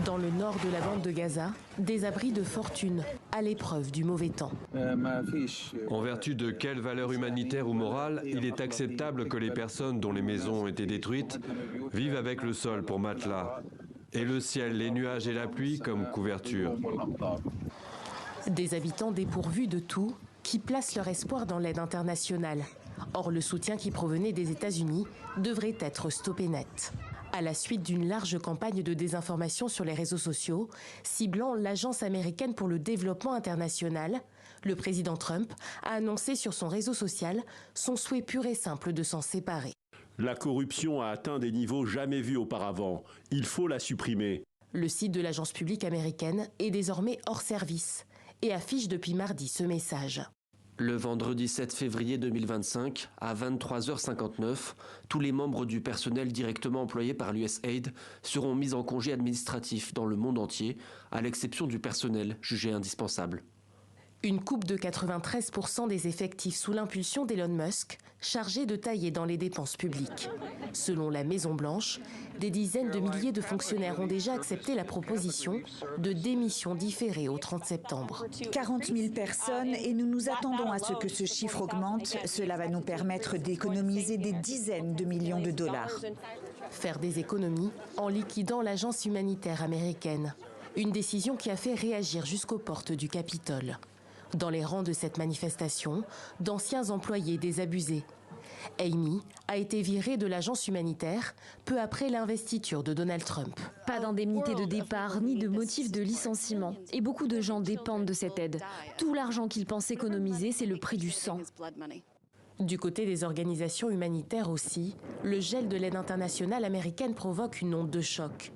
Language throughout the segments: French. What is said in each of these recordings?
Dans le nord de la bande de Gaza, des abris de fortune à l'épreuve du mauvais temps. En vertu de quelle valeur humanitaire ou morale il est acceptable que les personnes dont les maisons ont été détruites vivent avec le sol pour matelas et le ciel, les nuages et la pluie comme couverture? Des habitants dépourvus de tout qui placent leur espoir dans l'aide internationale. Or, le soutien qui provenait des États-Unis devrait être stoppé net. À la suite d'une large campagne de désinformation sur les réseaux sociaux, ciblant l'Agence américaine pour le développement international, le président Trump a annoncé sur son réseau social son souhait pur et simple de s'en séparer. La corruption a atteint des niveaux jamais vus auparavant. Il faut la supprimer. Le site de l'agence publique américaine est désormais hors service et affiche depuis mardi ce message. Le vendredi 7 février 2025, à 23h59, tous les membres du personnel directement employé par l'USAID seront mis en congé administratif dans le monde entier, à l'exception du personnel jugé indispensable. Une coupe de 93% des effectifs sous l'impulsion d'Elon Musk, chargé de tailler dans les dépenses publiques. Selon la Maison-Blanche, des dizaines de milliers de fonctionnaires ont déjà accepté la proposition de démission différée au 30 septembre. 40 000 personnes et nous nous attendons à ce que ce chiffre augmente. Cela va nous permettre d'économiser des dizaines de millions de dollars. Faire des économies en liquidant l'agence humanitaire américaine. Une décision qui a fait réagir jusqu'aux portes du Capitole. Dans les rangs de cette manifestation, d'anciens employés désabusés. Amy a été virée de l'agence humanitaire peu après l'investiture de Donald Trump. Pas d'indemnité de départ ni de motif de licenciement. Et beaucoup de gens dépendent de cette aide. Tout l'argent qu'ils pensent économiser, c'est le prix du sang. Du côté des organisations humanitaires aussi, le gel de l'aide internationale américaine provoque une onde de choc.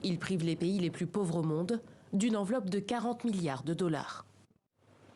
Il prive les pays les plus pauvres au monde d'une enveloppe de 40 milliards de dollars.